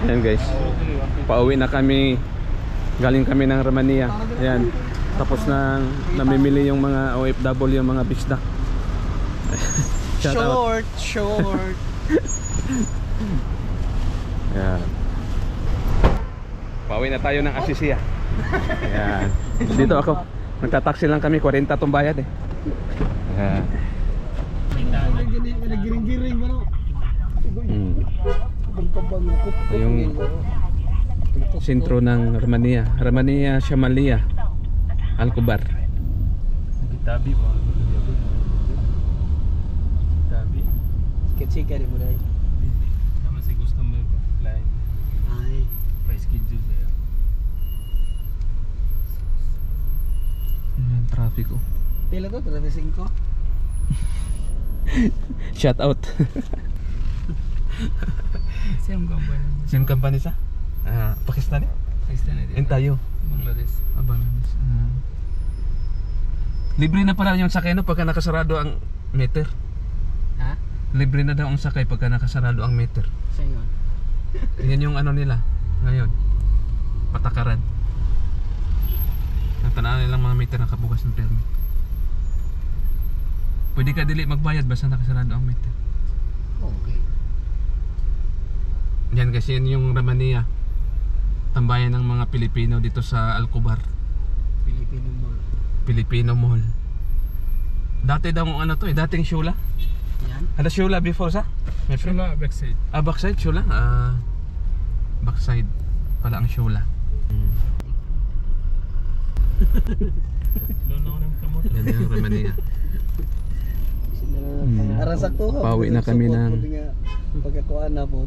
Ayan guys, pauwi na kami. Galing kami ng Romania. Ayan, tapos na namimili yung mga OFW, yung mga bisdak. Short, short. Ayan, pauwi na tayo ng Asisia. Ayan, dito ako, nagtataksi lang kami, 40 tong bayad eh. Ayan. Naggiring-giring ba no? Yung sentro ng Romania, Romania Shamalia, Alcobar. Tabi mo. Tabi. Sikat-sikat mo dahil. Naman si gusto mo ba? Line. Ay. Pa-schedule sa'yo. Ayan, traffic oh. Pila to? 35? Shout out. Same company. Same company sa? Pakistani? Pakistani din. And tayo? Bangladesh. Bangladesh. Libre na pala yung sakay no pagka nakasarado ang meter. Ha? Libre na daw ang sakay pagka nakasarado ang meter. Sa yun. Yan yung ano nila ngayon. Patakaran. Natanaan nilang mga meter nakabukas ng permit. Pwede ka dili magbayad basta nakasarado ang meter. Okay. Yan kasi yan yung Romania. Tambayan ng mga Pilipino dito sa Alcobar. Filipino Mall. Filipino Mall. Dati daw ano to eh, dating Shula. Yan. Ada Shula before sa? Shula backside. Backside Shula. Backside pala ang Shula. Doon ako ng kamot. Yan yung Romania. Arasak to. Pauwi na kami ng pagkakuan na po.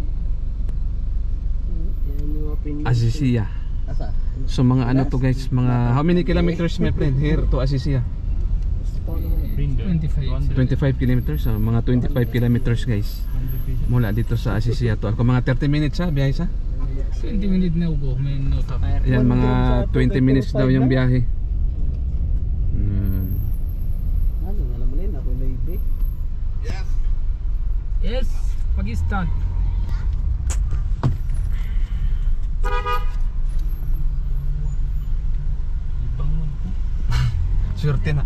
Asisia. Asa? So mga ano to guys, mga how many kilometers my friend here to Asisia? 25. 25 kilometers, mga 25 kilometers guys. Mula dito sa Asisia to. Ako mga 30 minutes ha, biyahe sa? 20 minutes na ubo. May note. Yan mga 20 minutes daw yung biyahe. Ano, alam mo rin ako live. Yes, Pakistan. Libangon po. Swerte na.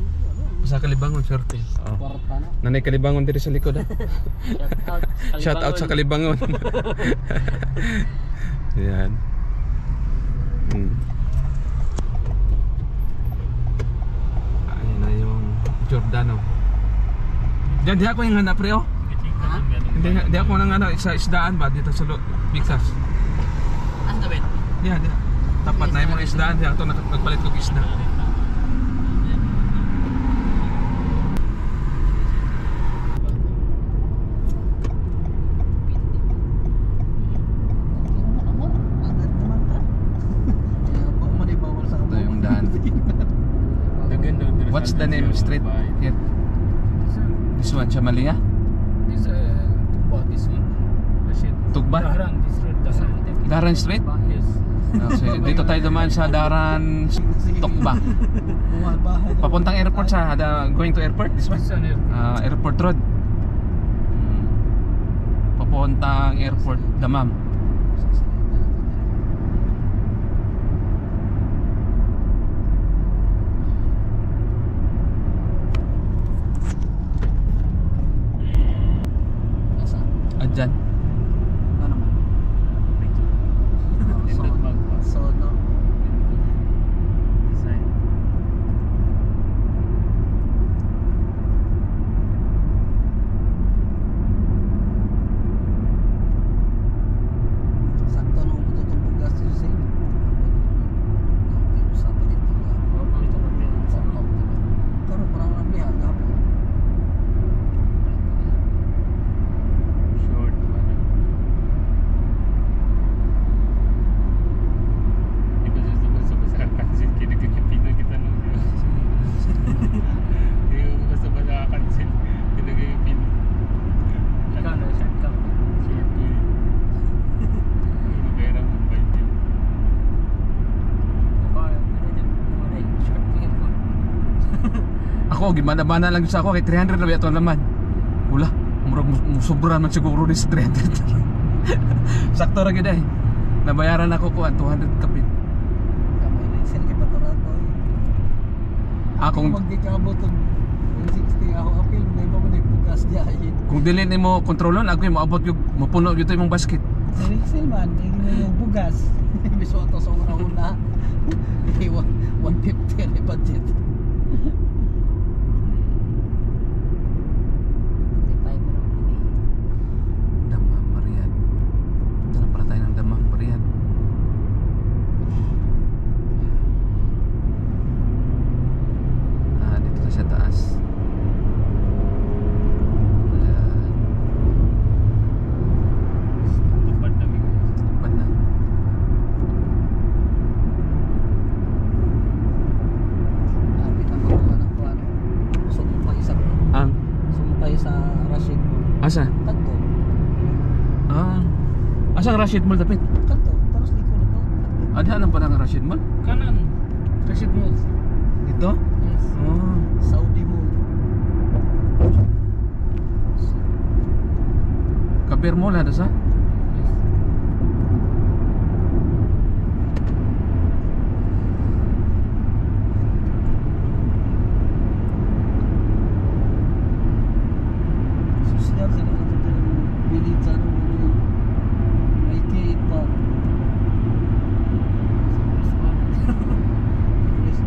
Sa Kalibangon, swerte. Kwarta na. Nanay Kalibangon dito sa likod ha. Shout out sa Kalibangon. Yan. Ayan na yung Giordano. Diyan di ako yung hanap pre oh. Ha? Hindi ako nang ano sa isdaan ba dito sa Bixas. Asa ben? Yan, yan. Tapat na yung mga isdaan. Diyan ito nagpalit ko isda. Ito yung daan. What's the name street here? This one, Shamalia? This this one. Rashid. Tugba? Dahran, this road. Dahran. Daran Street? Yes. Okay, dito tayo dumaan sa Daran Tugba. Papuntang airport sa going to airport this one? This one here. Airport road. Papuntang airport Damam. Adyan. Ano man? So, no? Sakto nung puto itong pugas dito sa inyo. Usapan dito ka. Sakto. Pero parang nabiha, gapon. Short. Di ba basta cancel kinagkakipino kita nung yun. Di ba basta cancel kinagkakipino. Ikaw na short ka. Short ko yun. Magkaya mo ba yun? Ako, gimana-mana lang sa ako kay 300 na ito naman. Wala, murag sobra man siguro ni sa 300. Sakto ra gid ay. Nabayaran ako ko 200 kapit. Kamay rin sila kay Paturato eh. Akong Magdikabot og 160 ako apil, hindi mo man bukas diay. kung dili nimo kontrolon, ako yung maabot yung mapuno yung imong basket. Si Rixel man, hindi mo yung bugas. Biso ato sa una-una. 150 ni budget. Damam Marian. Punta na pala tayo ng Damam Marian. Dito na sa taas. Ayan. Tupad na may Tupad na. Abi na makuha ng kuano. Sumpay sa Ang sumpay sa Rashid Mall. asa? Kadto. Asang Rashid Mall dapit? Kadto. Tapos di ko na to. Adha lang pala nga Rashid Mall? kanan. Rashid Mall. Dito? Yes. Oh. Saudi Mall. Kabir Mall ada sa? Yes. Susiyan sa nakita ng bilit sa ano. May K8 pa. Yes.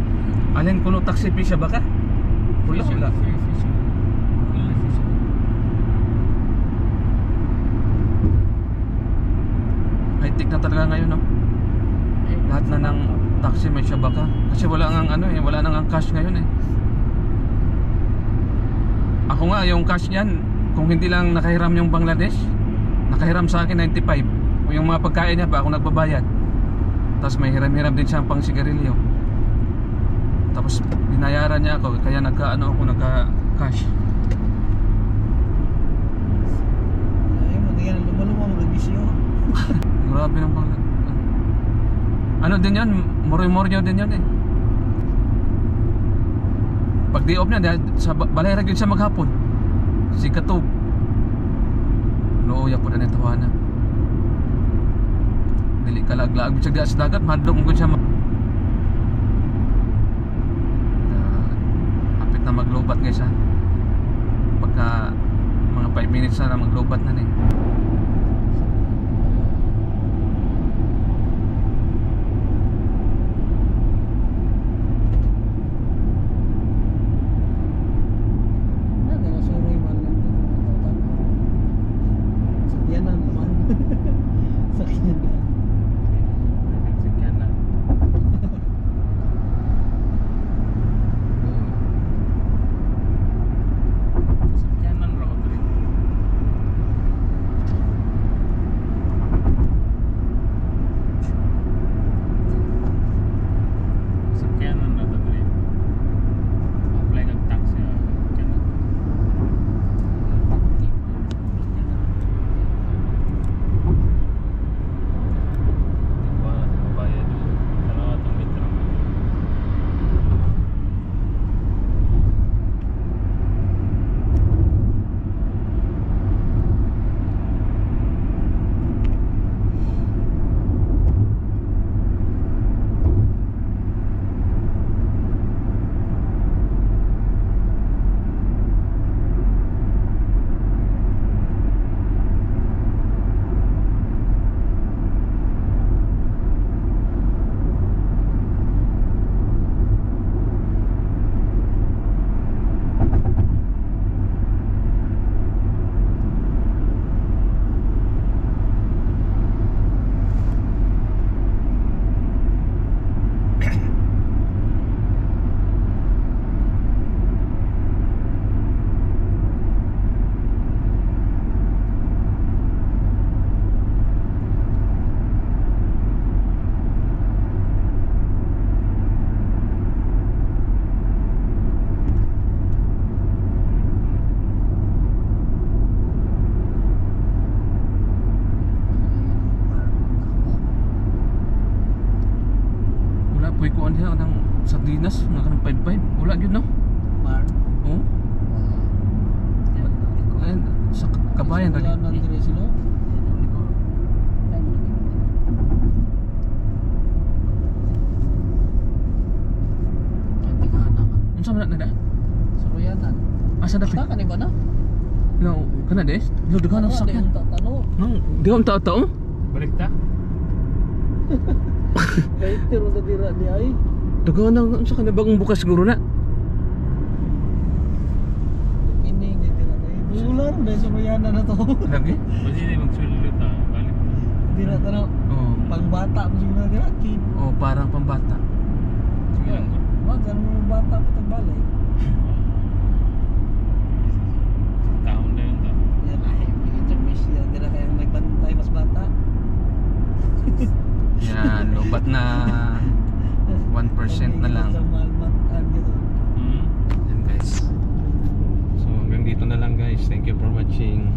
Alin kuno taxi fee siya ba ka? Wala wala. High-tech na talaga ngayon, no? Lahat na ng taxi may syabaka. Kasi wala nang ano eh, wala nang ang cash ngayon eh. Ako nga yung cash niyan, kung hindi lang nakahiram yung Bangladesh, nakahiram sa akin 95. O yung mga pagkain niya pa ako nagbabayad. Tapos may hiram-hiram din siya pang sigarilyo. Tapos binayaran niya ako, kaya nagka-cash. Ay mo diyan lumaluma mo nagbisyo. Grabe ng Bangladesh. Ano din yun? Moroy-moryo din yun eh. Pag day off niya, sa balay ragin siya maghapon. Si Katog. Nooya po na nitawanan. Dili kalag-lag. Bisag di sa dagat, madlok mo siya. Apit na maglobat ngayon siya. Pagka mga 5 minutes na maglobat na eh. Ano na suroy man lang dito tatan. Sakyanan naman. Sakyanan. Puy ko niya ng sardinas nga kanang 5-5. Wala gyud no. Mar. Oh. Ayun, sa kabayan Wala tadi. nang dire sila. Ay mo na. man na? Sa kuyanan. Asa dapat? Saka ni ba na? No, kana des? Lo dagan ang sakyan. Tano. No, di ko tao. Balik ta? Kahit tiro na dira di ay. Dagan ang sakyan bagong bukas siguro na. Pining di dira tayo. Ulan dahil sa kuyanan na to. Lagi? Pwede na magsulot ta. Balik ta. Dira tano. Oh. Pang bata mo siguro dira kid. Oh, parang pambata. Sige lang ko. Wag mo bata pa tagbalik. Taon na yun ta. Yan ay intermission yan. Dira kayong nagbantay mas bata. Yan, lobat na 1% na lang. Sa malmatan gitu. Hmm. Yan guys. So hanggang dito na lang guys. Thank you for watching.